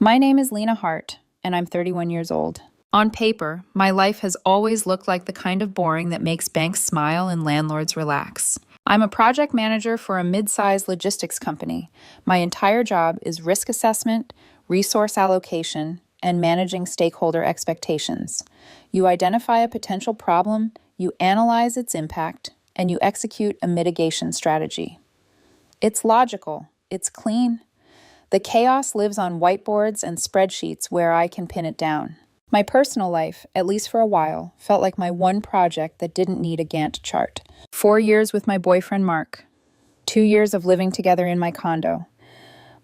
My name is Lena Hart, and I'm 31 years old. On paper, my life has always looked like the kind of boring that makes banks smile and landlords relax. I'm a project manager for a mid-sized logistics company. My entire job is risk assessment, resource allocation, and managing stakeholder expectations. You identify a potential problem, you analyze its impact, and you execute a mitigation strategy. It's logical, it's clean. The chaos lives on whiteboards and spreadsheets where I can pin it down. My personal life, at least for a while, felt like my one project that didn't need a Gantt chart. 4 years with my boyfriend Mark. 2 years of living together in my condo.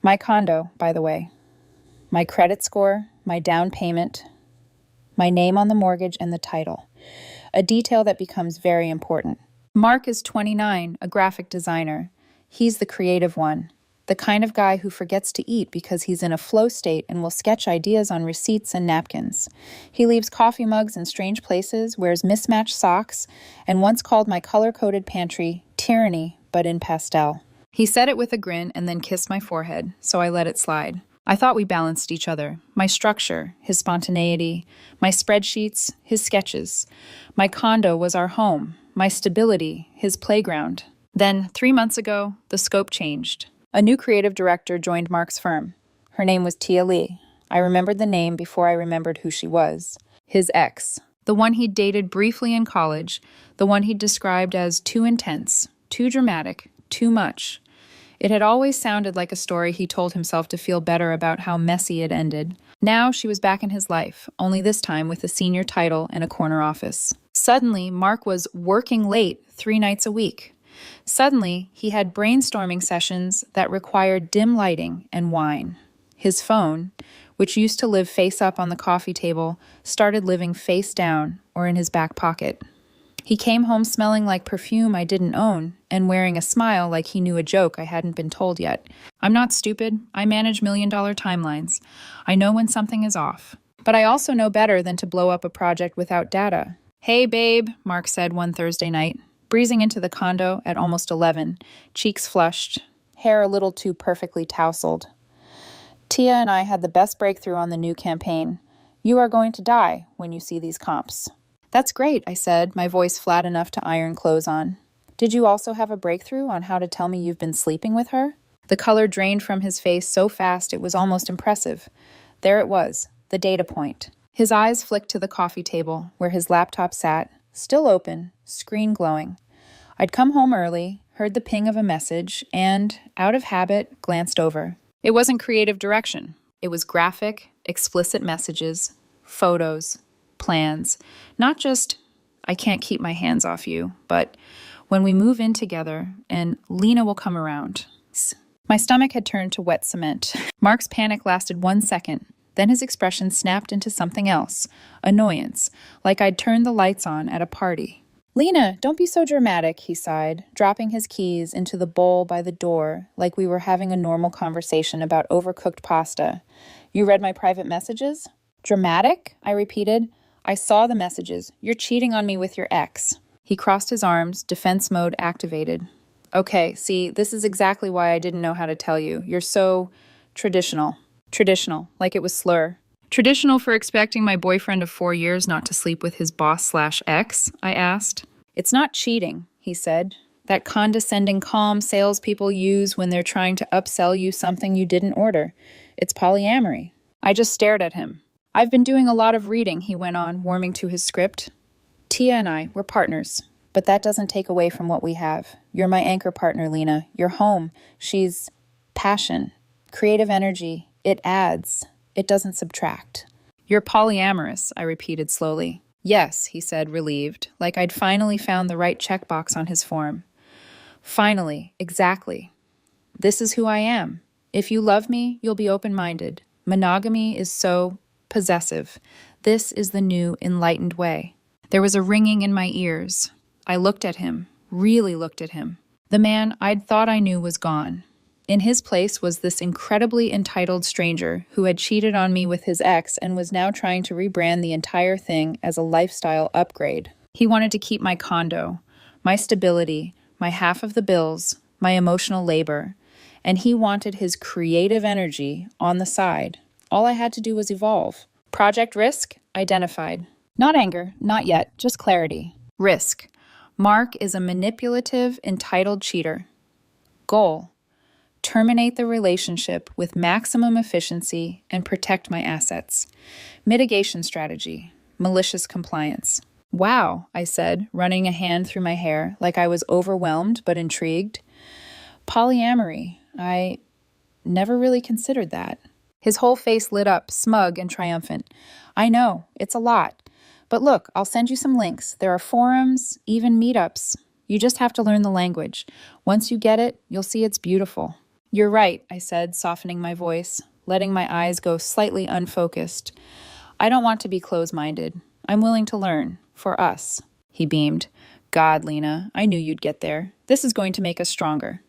My condo, by the way. My credit score, my down payment, my name on the mortgage, and the title. A detail that becomes very important. Mark is 29, a graphic designer. He's the creative one. The kind of guy who forgets to eat because he's in a flow state and will sketch ideas on receipts and napkins. He leaves coffee mugs in strange places, wears mismatched socks, and once called my color-coded pantry tyranny, but in pastel. He said it with a grin and then kissed my forehead, so I let it slide. I thought we balanced each other. My structure, his spontaneity, my spreadsheets, his sketches. My condo was our home, my stability, his playground. Then, 3 months ago, the scope changed. A new creative director joined Mark's firm. Her name was Tia Lee. I remembered the name before I remembered who she was. His ex. The one he'd dated briefly in college. The one he'd described as too intense, too dramatic, too much. It had always sounded like a story he told himself to feel better about how messy it ended. Now she was back in his life, only this time with a senior title and a corner office. Suddenly, Mark was working late 3 nights a week. Suddenly, he had brainstorming sessions that required dim lighting and wine. His phone, which used to live face up on the coffee table, started living face down or in his back pocket. He came home smelling like perfume I didn't own and wearing a smile like he knew a joke I hadn't been told yet. I'm not stupid. I manage million-dollar timelines. I know when something is off. But I also know better than to blow up a project without data. "Hey, babe," Mark said one Thursday night, breezing into the condo at almost 11, cheeks flushed, hair a little too perfectly tousled. "Tia and I had the best breakthrough on the new campaign. You are going to die when you see these comps." "That's great," I said, my voice flat enough to iron clothes on. "Did you also have a breakthrough on how to tell me you've been sleeping with her?" The color drained from his face so fast it was almost impressive. There it was, the data point. His eyes flicked to the coffee table, where his laptop sat, still open, screen glowing. I'd come home early, heard the ping of a message, and, out of habit, glanced over. It wasn't creative direction. It was graphic, explicit messages, photos, plans. Not just, "I can't keep my hands off you," but, "When we move in together, and Lena will come around." My stomach had turned to wet cement. Mark's panic lasted 1 second. Then his expression snapped into something else, annoyance, like I'd turned the lights on at a party. "Lena, don't be so dramatic," he sighed, dropping his keys into the bowl by the door like we were having a normal conversation about overcooked pasta. "You read my private messages?" "Dramatic?" I repeated. "I saw the messages. You're cheating on me with your ex." He crossed his arms, defense mode activated. "Okay, see, this is exactly why I didn't know how to tell you. You're so traditional." Traditional, like it was slur. "Traditional for expecting my boyfriend of 4 years not to sleep with his boss/ex?" I asked. "It's not cheating," he said. "That condescending calm salespeople use when they're trying to upsell you something you didn't order. It's polyamory." I just stared at him. "I've been doing a lot of reading," he went on, warming to his script. "Tia and I, we're partners. But that doesn't take away from what we have. You're my anchor partner, Lena. You're home. She's passion, creative energy. It adds. It doesn't subtract." "You're polyamorous," I repeated slowly. "Yes," he said, relieved, like I'd finally found the right checkbox on his form. "Finally, exactly. This is who I am. If you love me, you'll be open-minded. Monogamy is so possessive. This is the new, enlightened way." There was a ringing in my ears. I looked at him, really looked at him. The man I'd thought I knew was gone. In his place was this incredibly entitled stranger who had cheated on me with his ex and was now trying to rebrand the entire thing as a lifestyle upgrade. He wanted to keep my condo, my stability, my half of the bills, my emotional labor, and he wanted his creative energy on the side, All I had to do was evolve. Project risk identified. Not anger, not yet, just clarity. Risk. Mark is a manipulative, entitled cheater. Goal. Terminate the relationship with maximum efficiency and protect my assets. Mitigation strategy. Malicious compliance. Wow, I said, running a hand through my hair like I was overwhelmed but intrigued. Polyamory. I never really considered that. His whole face lit up, smug and triumphant. I know, it's a lot. But look, I'll send you some links. There are forums, even meetups. You just have to learn the language. Once you get it, you'll see it's beautiful. You're right, I said, softening my voice, letting my eyes go slightly unfocused. I don't want to be close-minded. I'm willing to learn. For us. He beamed. God, Lena, I knew you'd get there. This is going to make us stronger.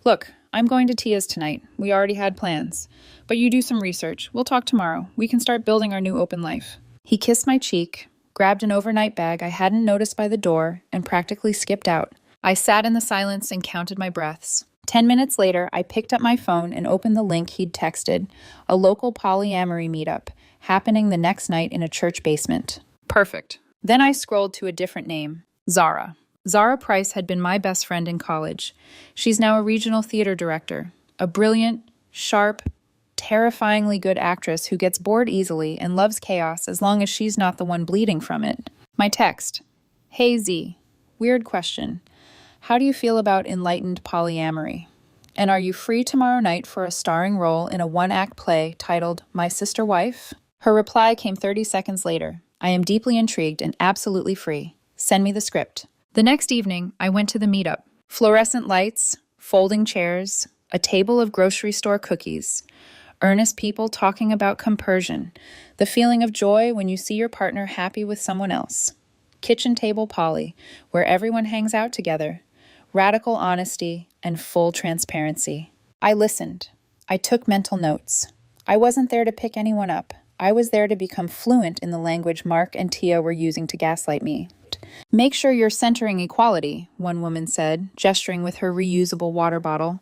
Look, I'm going to Tia's tonight. We already had plans. But you do some research. We'll talk tomorrow. We can start building our new open life. He kissed my cheek, grabbed an overnight bag I hadn't noticed by the door, and practically skipped out. I sat in the silence and counted my breaths. 10 minutes later, I picked up my phone and opened the link he'd texted, a local polyamory meetup, happening the next night in a church basement. Perfect. Then I scrolled to a different name, Zara. Zara Price had been my best friend in college. She's now a regional theater director, a brilliant, sharp, terrifyingly good actress who gets bored easily and loves chaos as long as she's not the one bleeding from it. My text. Hey Z, weird question. How do you feel about enlightened polyamory? And are you free tomorrow night for a starring role in a one-act play titled My Sister Wife? Her reply came 30 seconds later. I am deeply intrigued and absolutely free. Send me the script. The next evening, I went to the meetup. Fluorescent lights, folding chairs, a table of grocery store cookies, earnest people talking about compersion, the feeling of joy when you see your partner happy with someone else. Kitchen table poly, where everyone hangs out together. Radical honesty and full transparency. I listened. I took mental notes. I wasn't there to pick anyone up. I was there to become fluent in the language Mark and Tia were using to gaslight me. Make sure you're centering equality, one woman said, gesturing with her reusable water bottle.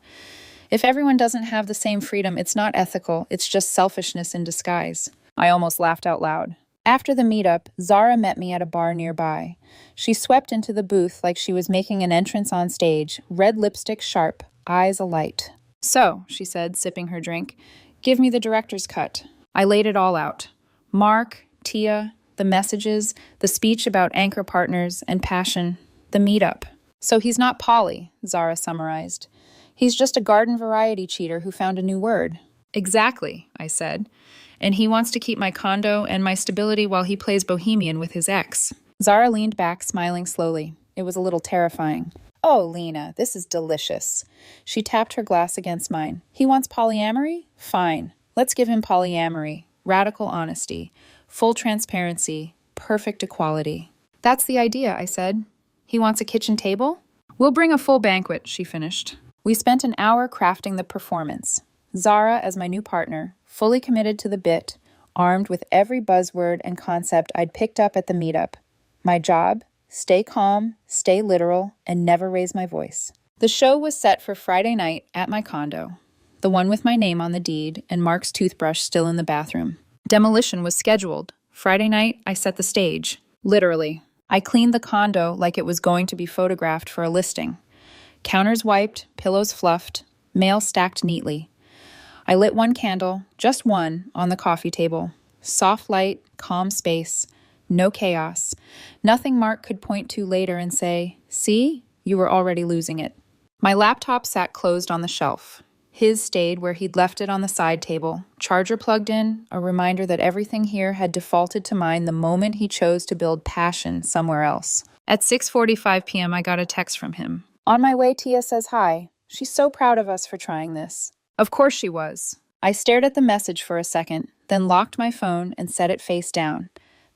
If everyone doesn't have the same freedom, it's not ethical, it's just selfishness in disguise. I almost laughed out loud. After the meetup, Zara met me at a bar nearby. She swept into the booth like she was making an entrance on stage, red lipstick sharp, eyes alight. So, she said, sipping her drink, give me the director's cut. I laid it all out. Mark, Tia, the messages, the speech about anchor partners and passion, the meetup. So he's not poly, Zara summarized. He's just a garden variety cheater who found a new word. Exactly, I said. And he wants to keep my condo and my stability while he plays bohemian with his ex. Zara leaned back, smiling slowly. It was a little terrifying. Oh, Lena, this is delicious. She tapped her glass against mine. He wants polyamory? Fine. Let's give him polyamory, radical honesty, full transparency, perfect equality. That's the idea, I said. He wants a kitchen table? We'll bring a full banquet, she finished. We spent an hour crafting the performance. Zara as my new partner, fully committed to the bit, armed with every buzzword and concept I'd picked up at the meetup. My job, stay calm, stay literal, and never raise my voice. The show was set for Friday night at my condo, the one with my name on the deed and Mark's toothbrush still in the bathroom. Demolition was scheduled. Friday night, I set the stage. Literally. I cleaned the condo like it was going to be photographed for a listing. Counters wiped, pillows fluffed, mail stacked neatly. I lit one candle, just one, on the coffee table. Soft light, calm space, no chaos. Nothing Mark could point to later and say, see, you were already losing it. My laptop sat closed on the shelf. His stayed where he'd left it on the side table, charger plugged in, a reminder that everything here had defaulted to mine the moment he chose to build passion somewhere else. At 6:45 p.m., I got a text from him. On my way, Tia says hi. She's so proud of us for trying this. Of course she was. I stared at the message for a second, then locked my phone and set it face down.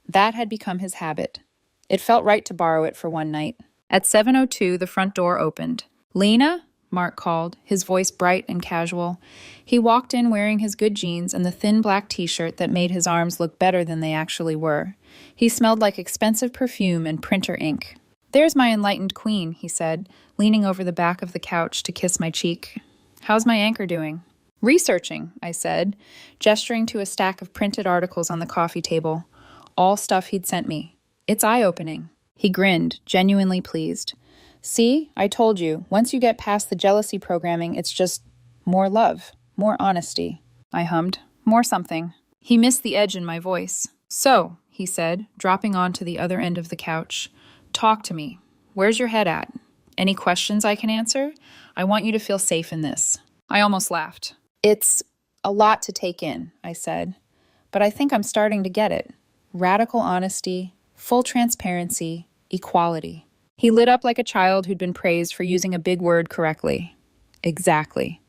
That had become his habit. It felt right to borrow it for one night. At 7:02, the front door opened. Lena? Mark called, his voice bright and casual. He walked in wearing his good jeans and the thin black t-shirt that made his arms look better than they actually were. He smelled like expensive perfume and printer ink. There's my enlightened queen, he said, leaning over the back of the couch to kiss my cheek. How's my anchor doing? Researching, I said, gesturing to a stack of printed articles on the coffee table. All stuff he'd sent me. It's eye-opening. He grinned, genuinely pleased. See, I told you, once you get past the jealousy programming, it's just more love, more honesty. I hummed. More something. He missed the edge in my voice. So, he said, dropping onto the other end of the couch. Talk to me. Where's your head at? Any questions I can answer? I want you to feel safe in this. I almost laughed. It's a lot to take in, I said, but I think I'm starting to get it. Radical honesty, full transparency, equality. He lit up like a child who'd been praised for using a big word correctly. Exactly.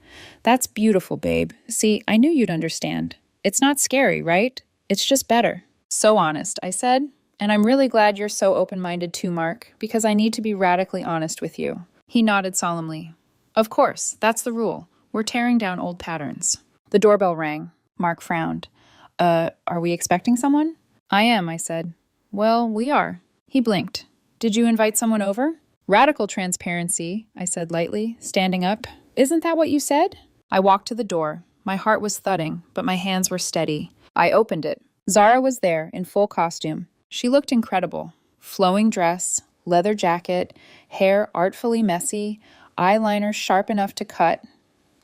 That's beautiful, babe. See, I knew you'd understand. It's not scary, right? It's just better. So honest, I said. And I'm really glad you're so open-minded too, Mark, because I need to be radically honest with you. He nodded solemnly. Of course, that's the rule. We're tearing down old patterns. The doorbell rang. Mark frowned. Are we expecting someone? I am, I said. Well, we are. He blinked. Did you invite someone over? Radical transparency, I said lightly, standing up. Isn't that what you said? I walked to the door. My heart was thudding, but my hands were steady. I opened it. Zara was there, in full costume. She looked incredible. Flowing dress, leather jacket, hair artfully messy, eyeliner sharp enough to cut.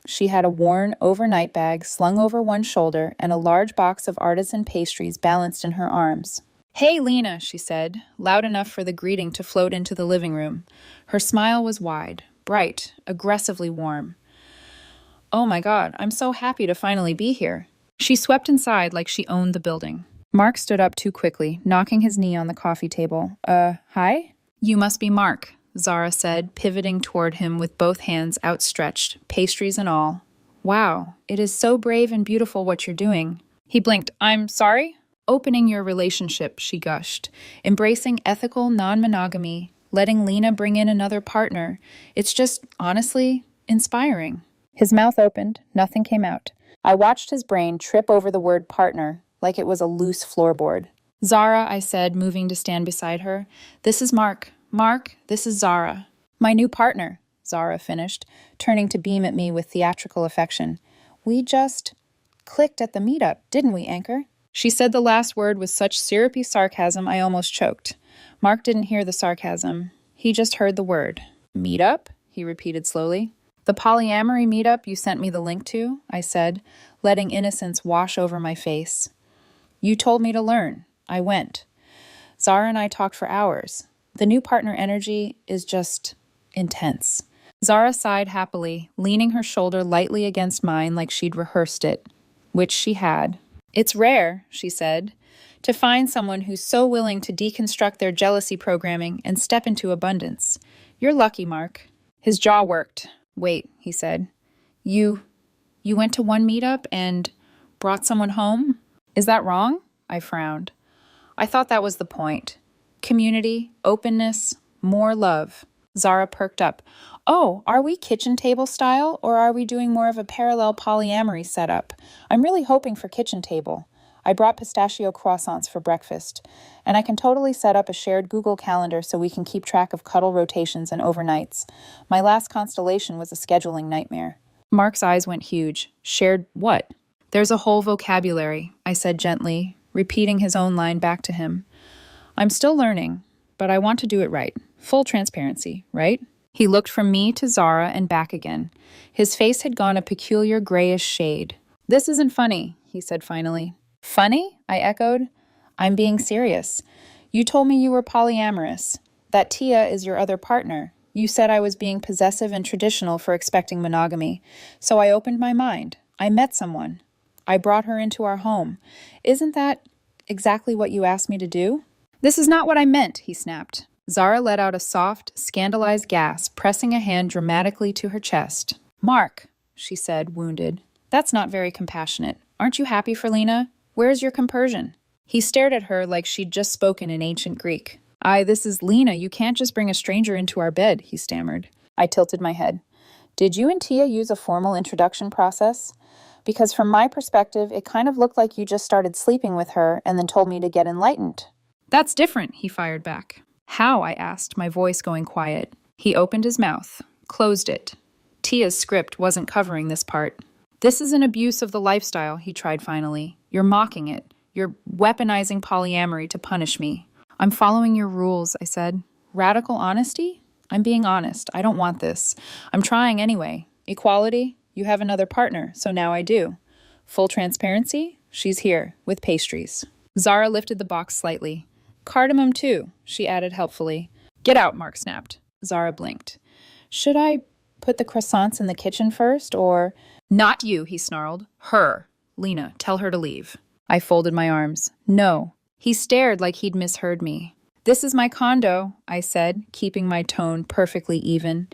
She had a worn overnight bag slung over one shoulder and a large box of artisan pastries balanced in her arms. Hey, Lena, she said, loud enough for the greeting to float into the living room. Her smile was wide, bright, aggressively warm. Oh my God, I'm so happy to finally be here. She swept inside like she owned the building. Mark stood up too quickly, knocking his knee on the coffee table. Hi? You must be Mark, Zara said, pivoting toward him with both hands outstretched, pastries and all. Wow, it is so brave and beautiful what you're doing. He blinked. I'm sorry? Opening your relationship, she gushed. Embracing ethical non-monogamy, letting Lena bring in another partner. It's just, honestly, inspiring. His mouth opened, nothing came out. I watched his brain trip over the word partner, like it was a loose floorboard. Zara, I said, moving to stand beside her. This is Mark. Mark, this is Zara. My new partner, Zara finished, turning to beam at me with theatrical affection. We just clicked at the meetup, didn't we, Anchor? She said the last word with such syrupy sarcasm I almost choked. Mark didn't hear the sarcasm. He just heard the word. Meetup? He repeated slowly. The polyamory meetup you sent me the link to, I said, letting innocence wash over my face. You told me to learn. I went. Zara and I talked for hours. The new partner energy is just intense. Zara sighed happily, leaning her shoulder lightly against mine like she'd rehearsed it, which she had. It's rare, she said, to find someone who's so willing to deconstruct their jealousy programming and step into abundance. You're lucky, Mark. His jaw worked. Wait, he said. You went to one meetup and brought someone home? Is that wrong? I frowned. I thought that was the point. Community, openness, more love. Zara perked up. Oh, are we kitchen table style, or are we doing more of a parallel polyamory setup? I'm really hoping for kitchen table. I brought pistachio croissants for breakfast, and I can totally set up a shared Google Calendar so we can keep track of cuddle rotations and overnights. My last constellation was a scheduling nightmare. Mark's eyes went huge. Shared what? There's a whole vocabulary, I said gently, repeating his own line back to him. I'm still learning, but I want to do it right. Full transparency, right? He looked from me to Zara and back again. His face had gone a peculiar grayish shade. This isn't funny, he said finally. Funny? I echoed. I'm being serious. You told me you were polyamorous. That Tia is your other partner. You said I was being possessive and traditional for expecting monogamy. So I opened my mind. I met someone. I brought her into our home. Isn't that exactly what you asked me to do? This is not what I meant, he snapped. Zara let out a soft, scandalized gasp, pressing a hand dramatically to her chest. Mark, she said, wounded. That's not very compassionate. Aren't you happy for Lena? Where's your compersion? He stared at her like she'd just spoken in ancient Greek. This is Lena. You can't just bring a stranger into our bed, he stammered. I tilted my head. Did you and Tia use a formal introduction process? Because from my perspective, it kind of looked like you just started sleeping with her and then told me to get enlightened. That's different, he fired back. How? I asked, my voice going quiet. He opened his mouth, closed it. Tia's script wasn't covering this part. This is an abuse of the lifestyle, he tried finally. You're mocking it. You're weaponizing polyamory to punish me. I'm following your rules, I said. Radical honesty? I'm being honest. I don't want this. I'm trying anyway. Equality? You have another partner, so now I do. Full transparency? She's here, with pastries. Zara lifted the box slightly. Cardamom too, she added helpfully. Get out, Mark snapped. Zara blinked. Should I put the croissants in the kitchen first, or... Not you, he snarled. Her. Lena, tell her to leave. I folded my arms. No. He stared like he'd misheard me. This is my condo, I said, keeping my tone perfectly even.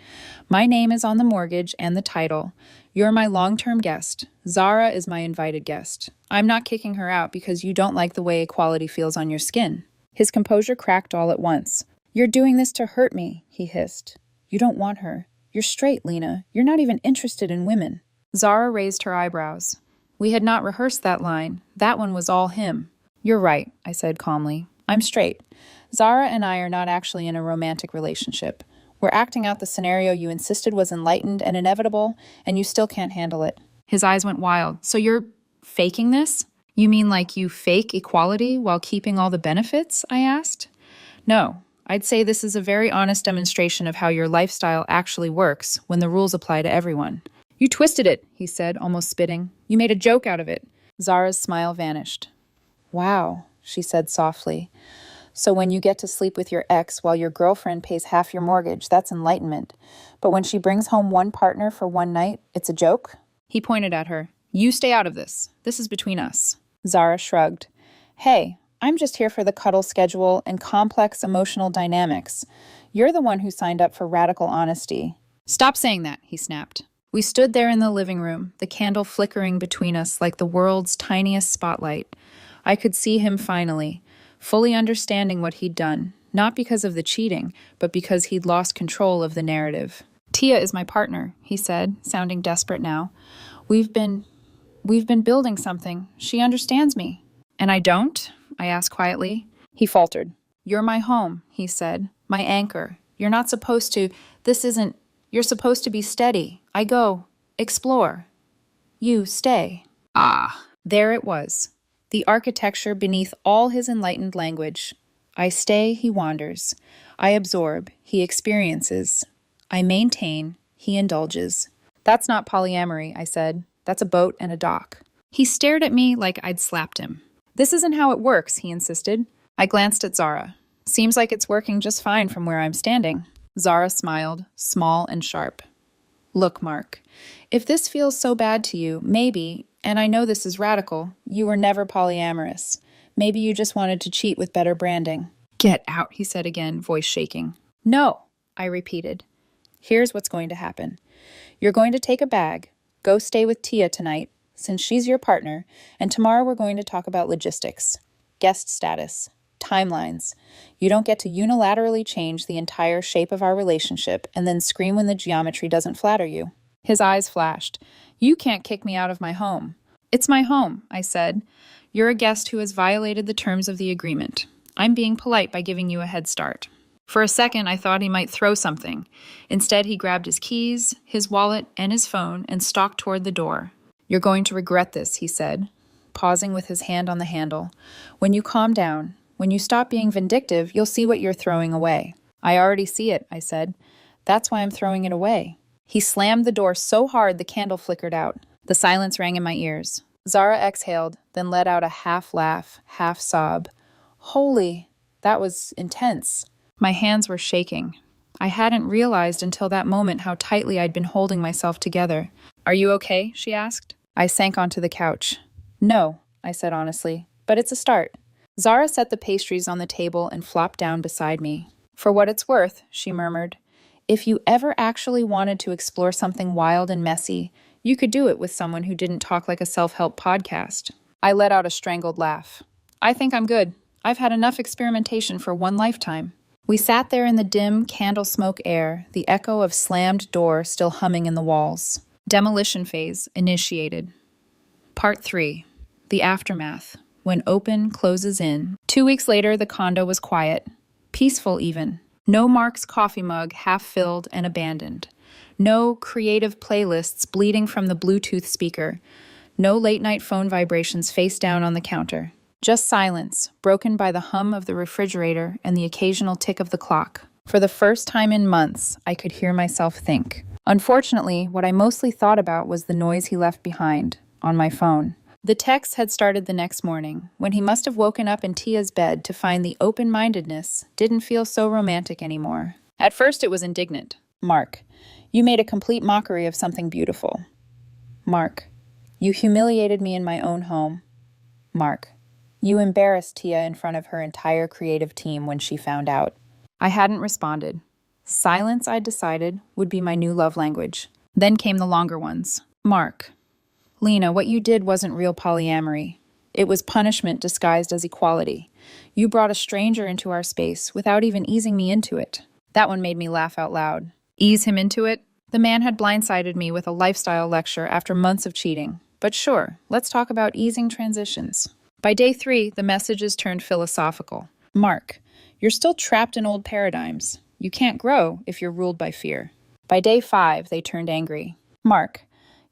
My name is on the mortgage and the title. You're my long-term guest. Zara is my invited guest. I'm not kicking her out because you don't like the way equality feels on your skin. His composure cracked all at once. You're doing this to hurt me, he hissed. You don't want her. You're straight, Lena. You're not even interested in women. Zara raised her eyebrows. We had not rehearsed that line. That one was all him. You're right, I said calmly. I'm straight. Zara and I are not actually in a romantic relationship. We're acting out the scenario you insisted was enlightened and inevitable, and you still can't handle it. His eyes went wild. So you're faking this? You mean like you fake equality while keeping all the benefits? I asked. No, I'd say this is a very honest demonstration of how your lifestyle actually works when the rules apply to everyone. You twisted it, he said, almost spitting. You made a joke out of it. Zara's smile vanished. Wow, she said softly. So when you get to sleep with your ex while your girlfriend pays half your mortgage, that's enlightenment. But when she brings home one partner for one night, it's a joke? He pointed at her. You stay out of this. This is between us. Zara shrugged. Hey, I'm just here for the cuddle schedule and complex emotional dynamics. You're the one who signed up for radical honesty. Stop saying that, he snapped. We stood there in the living room, the candle flickering between us like the world's tiniest spotlight. I could see him finally, fully understanding what he'd done, not because of the cheating, but because he'd lost control of the narrative. Tia is my partner, he said, sounding desperate now. We've been building something. She understands me. And I don't? I asked quietly. He faltered. You're my home, he said, my anchor. You're not supposed to, you're supposed to be steady. I go, explore. You stay. Ah, there it was. The architecture beneath all his enlightened language. I stay, he wanders. I absorb, he experiences. I maintain, he indulges. That's not polyamory, I said. That's a boat and a dock. He stared at me like I'd slapped him. This isn't how it works, he insisted. I glanced at Zara. Seems like it's working just fine from where I'm standing. Zara smiled, small and sharp. Look, Mark, if this feels so bad to you, maybe, and I know this is radical, you were never polyamorous. Maybe you just wanted to cheat with better branding. Get out, he said again, voice shaking. No, I repeated. Here's what's going to happen. You're going to take a bag, go stay with Tia tonight, since she's your partner, and tomorrow we're going to talk about logistics, guest status, timelines. You don't get to unilaterally change the entire shape of our relationship and then scream when the geometry doesn't flatter you. His eyes flashed. You can't kick me out of my home. It's my home, I said. You're a guest who has violated the terms of the agreement. I'm being polite by giving you a head start. For a second, I thought he might throw something. Instead, he grabbed his keys, his wallet, and his phone and stalked toward the door. You're going to regret this, he said, pausing with his hand on the handle. When you calm down, when you stop being vindictive, you'll see what you're throwing away. I already see it, I said. That's why I'm throwing it away. He slammed the door so hard the candle flickered out. The silence rang in my ears. Zara exhaled, then let out a half laugh, half sob. Holy, that was intense. My hands were shaking. I hadn't realized until that moment how tightly I'd been holding myself together. Are you okay? She asked. I sank onto the couch. No, I said honestly, but it's a start. Zara set the pastries on the table and flopped down beside me. For what it's worth, she murmured, if you ever actually wanted to explore something wild and messy, you could do it with someone who didn't talk like a self-help podcast. I let out a strangled laugh. I think I'm good. I've had enough experimentation for one lifetime. We sat there in the dim, candle smoke air, the echo of slammed door still humming in the walls. Demolition phase initiated. Part 3. The aftermath. When open closes in. 2 weeks later, the condo was quiet. Peaceful even. No Mark's coffee mug half filled and abandoned. No creative playlists bleeding from the Bluetooth speaker. No late-night phone vibrations face down on the counter. Just silence, broken by the hum of the refrigerator and the occasional tick of the clock. For the first time in months, I could hear myself think. Unfortunately, what I mostly thought about was the noise he left behind, on my phone. The text had started the next morning, when he must have woken up in Tia's bed to find the open-mindedness didn't feel so romantic anymore. At first it was indignant. Mark, you made a complete mockery of something beautiful. Mark, you humiliated me in my own home. Mark, you embarrassed Tia in front of her entire creative team when she found out. I hadn't responded. Silence, I decided, would be my new love language. Then came the longer ones. Mark, Lena, what you did wasn't real polyamory. It was punishment disguised as equality. You brought a stranger into our space without even easing me into it. That one made me laugh out loud. Ease him into it? The man had blindsided me with a lifestyle lecture after months of cheating. But sure, let's talk about easing transitions. By day 3, the messages turned philosophical. Mark, you're still trapped in old paradigms. You can't grow if you're ruled by fear. By day 5, they turned angry. Mark,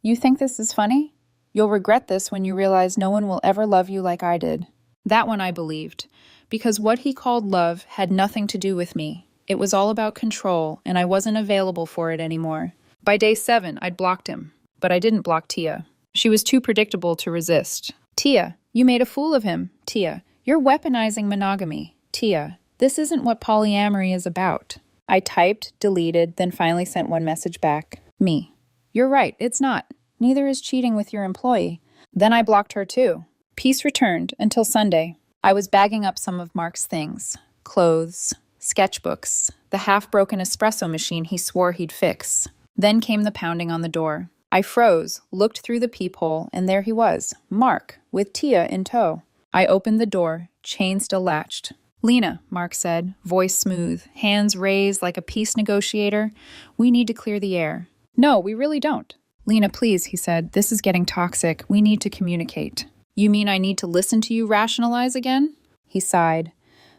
you think this is funny? You'll regret this when you realize no one will ever love you like I did. That one I believed, because what he called love had nothing to do with me. It was all about control, and I wasn't available for it anymore. By day 7, I'd blocked him, but I didn't block Tia. She was too predictable to resist. Tia, you made a fool of him. Tia, you're weaponizing monogamy. Tia, this isn't what polyamory is about. I typed, deleted, then finally sent one message back. Me. You're right, it's not. Neither is cheating with your employee. Then I blocked her too. Peace returned until Sunday. I was bagging up some of Mark's things. Clothes, sketchbooks, the half-broken espresso machine he swore he'd fix. Then came the pounding on the door. I froze, looked through the peephole, and there he was, Mark, with Tia in tow. I opened the door, chain still latched. Lena, Mark said, voice smooth, hands raised like a peace negotiator. We need to clear the air. No, we really don't. Lena, please, he said, this is getting toxic. We need to communicate. You mean I need to listen to you rationalize again? He sighed.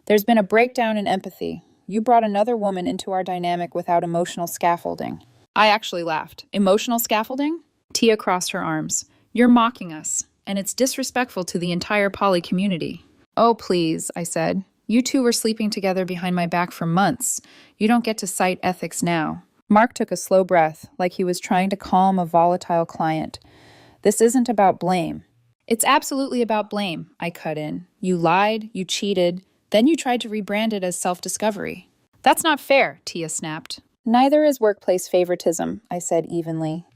There's been a breakdown in empathy. You brought another woman into our dynamic without emotional scaffolding. I actually laughed. Emotional scaffolding? Tia crossed her arms. You're mocking us, and it's disrespectful to the entire poly community. Oh, please, I said. You two were sleeping together behind my back for months. You don't get to cite ethics now. Mark took a slow breath, like he was trying to calm a volatile client. This isn't about blame. It's absolutely about blame, I cut in. You lied, you cheated, then you tried to rebrand it as self-discovery. That's not fair, Tia snapped. Neither is workplace favoritism, I said evenly.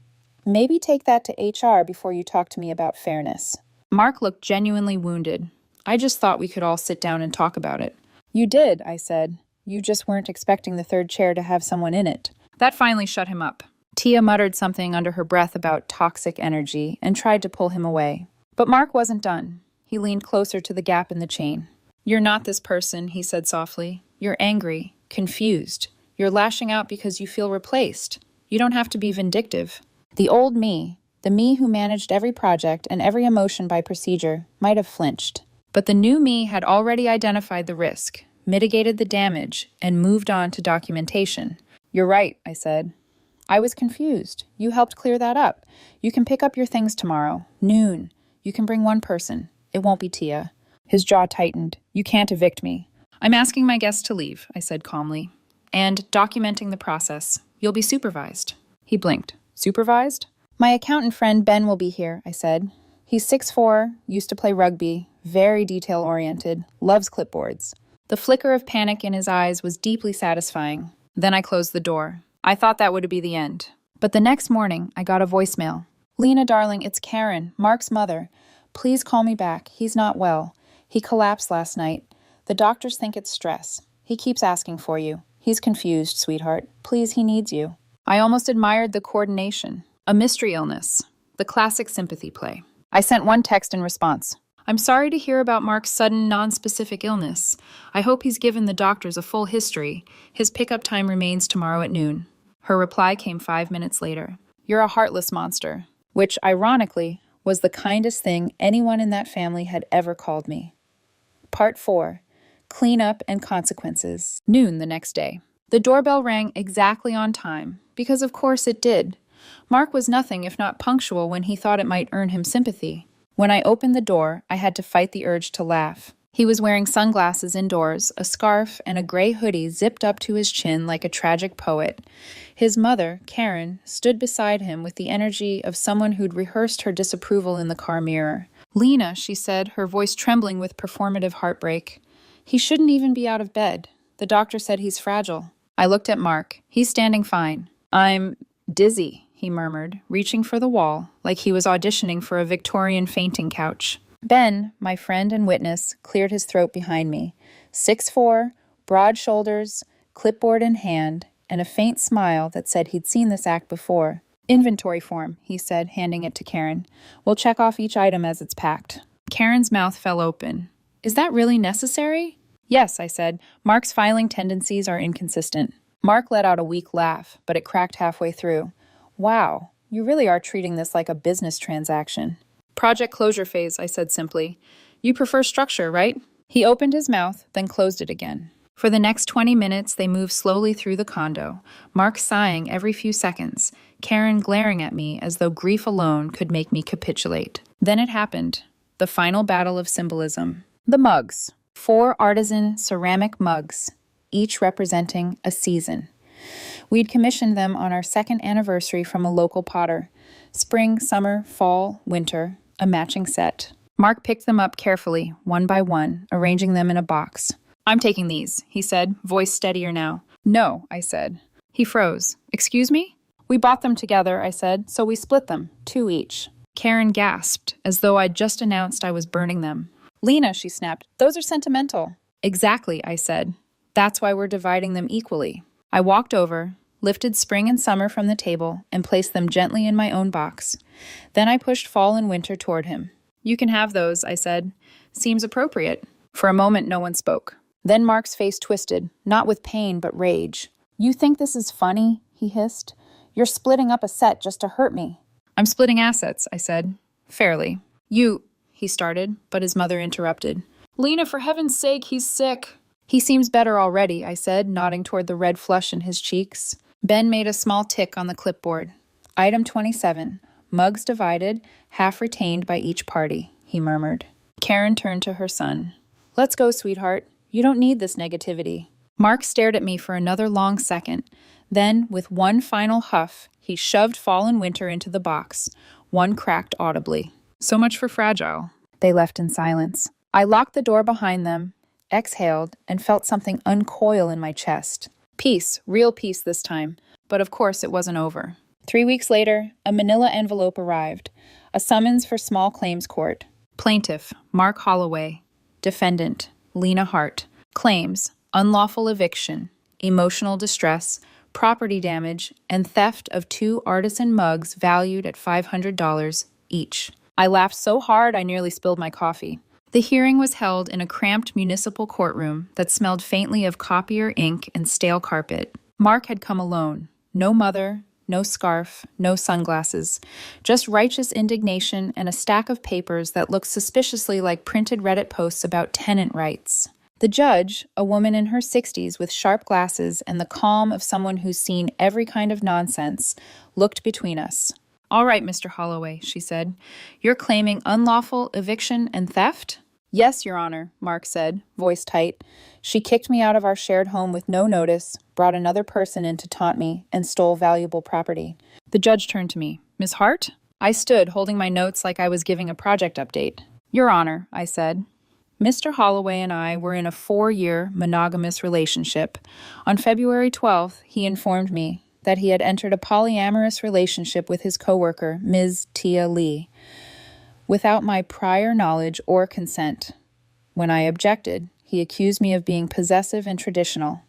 Maybe take that to HR before you talk to me about fairness. Mark looked genuinely wounded. I just thought we could all sit down and talk about it. You did, I said. You just weren't expecting the third chair to have someone in it. That finally shut him up. Tia muttered something under her breath about toxic energy and tried to pull him away. But Mark wasn't done. He leaned closer to the gap in the chain. You're not this person, he said softly. You're angry, confused. You're lashing out because you feel replaced. You don't have to be vindictive. The old me, the me who managed every project and every emotion by procedure, might have flinched. But the new me had already identified the risk, mitigated the damage, and moved on to documentation. You're right, I said. I was confused. You helped clear that up. You can pick up your things tomorrow. Noon. You can bring one person. It won't be Tia. His jaw tightened. You can't evict me. I'm asking my guests to leave, I said calmly. And documenting the process. You'll be supervised. He blinked. Supervised? My accountant friend Ben will be here, I said. He's 6'4", used to play rugby, very detail-oriented, loves clipboards. The flicker of panic in his eyes was deeply satisfying. Then I closed the door. I thought that would be the end. But the next morning, I got a voicemail. Lena, darling, it's Karen, Mark's mother. Please call me back. He's not well. He collapsed last night. The doctors think it's stress. He keeps asking for you. He's confused, sweetheart. Please, he needs you. I almost admired the coordination. A mystery illness. The classic sympathy play. I sent one text in response. I'm sorry to hear about Mark's sudden, non-specific illness. I hope he's given the doctors a full history. His pickup time remains tomorrow at noon. Her reply came 5 minutes later. You're a heartless monster. Which, ironically, was the kindest thing anyone in that family had ever called me. Part 4. Cleanup and consequences. Noon the next day. The doorbell rang exactly on time, because of course it did. Mark was nothing if not punctual when he thought it might earn him sympathy. When I opened the door, I had to fight the urge to laugh. He was wearing sunglasses indoors, a scarf, and a gray hoodie zipped up to his chin like a tragic poet. His mother, Karen, stood beside him with the energy of someone who'd rehearsed her disapproval in the car mirror. "Lena," she said, her voice trembling with performative heartbreak. "He shouldn't even be out of bed. The doctor said he's fragile." I looked at Mark. "He's standing fine." "I'm dizzy," he murmured, reaching for the wall, like he was auditioning for a Victorian fainting couch. Ben, my friend and witness, cleared his throat behind me. 6'4", broad shoulders, clipboard in hand, and a faint smile that said he'd seen this act before. "Inventory form," he said, handing it to Karen. "We'll check off each item as it's packed." Karen's mouth fell open. "Is that really necessary?" "Yes," I said. "Mark's filing tendencies are inconsistent." Mark let out a weak laugh, but it cracked halfway through. "Wow, you really are treating this like a business transaction." "Project closure phase," I said simply. "You prefer structure, right?" He opened his mouth, then closed it again. For the next 20 minutes, they moved slowly through the condo, Mark sighing every few seconds, Karen glaring at me as though grief alone could make me capitulate. Then it happened, the final battle of symbolism. The mugs. 4 artisan ceramic mugs, each representing a season. We'd commissioned them on our 2nd anniversary from a local potter. Spring, summer, fall, winter, a matching set. Mark picked them up carefully, one by one, arranging them in a box. "I'm taking these," he said, voice steadier now. "No," I said. He froze. "Excuse me?" "We bought them together," I said, "so we split them, 2 each." Karen gasped, as though I'd just announced I was burning them. "Lena," she snapped, "those are sentimental." "Exactly," I said. "That's why we're dividing them equally." I walked over, lifted spring and summer from the table, and placed them gently in my own box. Then I pushed fall and winter toward him. "You can have those," I said. "Seems appropriate." For a moment, no one spoke. Then Mark's face twisted, not with pain, but rage. "You think this is funny?" he hissed. "You're splitting up a set just to hurt me." "I'm splitting assets," I said. "Fairly." He started, but his mother interrupted. "Lena, for heaven's sake, he's sick." "He seems better already," I said, nodding toward the red flush in his cheeks. Ben made a small tick on the clipboard. "Item 27, mugs divided, half retained by each party," he murmured. Karen turned to her son. "Let's go, sweetheart. You don't need this negativity." Mark stared at me for another long second. Then, with one final huff, he shoved fall and winter into the box. One cracked audibly. "So much for fragile." They left in silence. I locked the door behind them, exhaled, and felt something uncoil in my chest. Peace, real peace this time. But of course it wasn't over. 3 weeks later, a manila envelope arrived. A summons for small claims court. Plaintiff, Mark Holloway. Defendant, Lena Hart. Claims, unlawful eviction, emotional distress, property damage, and theft of 2 artisan mugs valued at $500 each. I laughed so hard I nearly spilled my coffee. The hearing was held in a cramped municipal courtroom that smelled faintly of copier ink and stale carpet. Mark had come alone. No mother, no scarf, no sunglasses. Just righteous indignation and a stack of papers that looked suspiciously like printed Reddit posts about tenant rights. The judge, a woman in her 60s with sharp glasses and the calm of someone who's seen every kind of nonsense, looked between us. "All right, Mr. Holloway," she said. "You're claiming unlawful eviction and theft?" "Yes, Your Honor," Mark said, voice tight. "She kicked me out of our shared home with no notice, brought another person in to taunt me, and stole valuable property." The judge turned to me. "Miss Hart?" I stood, holding my notes like I was giving a project update. "Your Honor," I said. Mr. Holloway and I were in a 4-year monogamous relationship. On February 12th, he informed me that he had entered a polyamorous relationship with his coworker, Ms. Tia Lee, without my prior knowledge or consent. When I objected, he accused me of being possessive and traditional.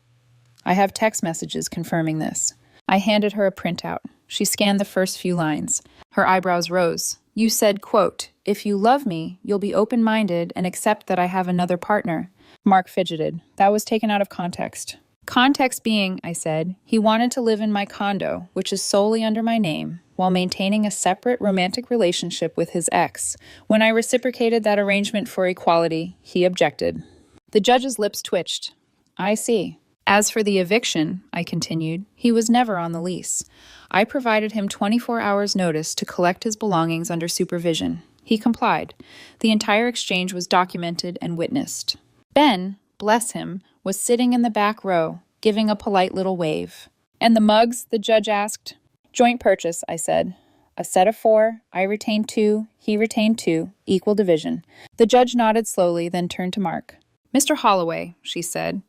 I have text messages confirming this. I handed her a printout. She scanned the first few lines. Her eyebrows rose. "You said, quote, 'If you love me, you'll be open-minded and accept that I have another partner.'" Mark fidgeted. That was taken out of context. "Context being," I said, "he wanted to live in my condo, which is solely under my name, while maintaining a separate romantic relationship with his ex. When I reciprocated that arrangement for equality, he objected." The judge's lips twitched. "I see." As for the eviction, I continued, he was never on the lease. I provided him 24 hours' notice to collect his belongings under supervision. He complied. The entire exchange was documented and witnessed. Ben, bless him, was sitting in the back row, giving a polite little wave. And the mugs? The judge asked. Joint purchase, I said. A set of 4, I retained 2, he retained 2, equal division. The judge nodded slowly, then turned to Mark. Mr. Holloway, she said,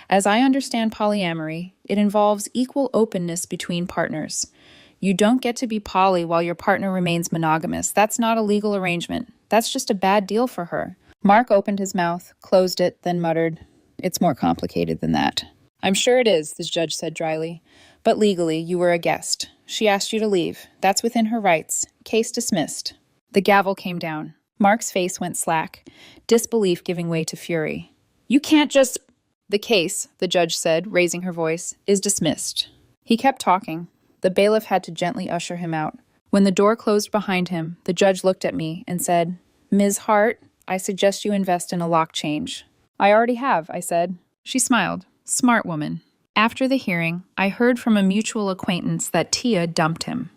as I understand polyamory, it involves equal openness between partners. You don't get to be poly while your partner remains monogamous. That's not a legal arrangement. That's just a bad deal for her. Mark opened his mouth, closed it, then muttered, It's more complicated than that. I'm sure it is, the judge said dryly. But legally, you were a guest. She asked you to leave. That's within her rights. Case dismissed. The gavel came down. Mark's face went slack, disbelief giving way to fury. You can't just... The case, the judge said, raising her voice, is dismissed. He kept talking. The bailiff had to gently usher him out. When the door closed behind him, the judge looked at me and said, Ms. Hart, I suggest you invest in a lock change. I already have, I said. She smiled. Smart woman. After the hearing, I heard from a mutual acquaintance that Tia dumped him.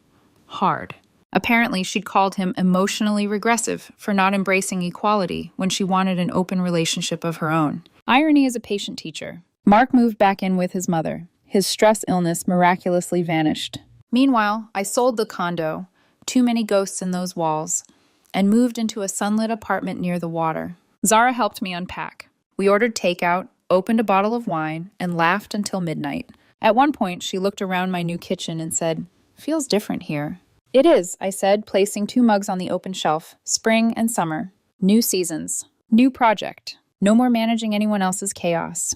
Hard. Apparently, she'd called him emotionally regressive for not embracing equality when she wanted an open relationship of her own. Irony is a patient teacher. Mark moved back in with his mother. His stress illness miraculously vanished. Meanwhile, I sold the condo, too many ghosts in those walls, and moved into a sunlit apartment near the water. Zara helped me unpack. We ordered takeout, opened a bottle of wine, and laughed until midnight. At one point, she looked around my new kitchen and said, Feels different here. It is, I said, placing 2 mugs on the open shelf. Spring and summer. New seasons. New project. No more managing anyone else's chaos.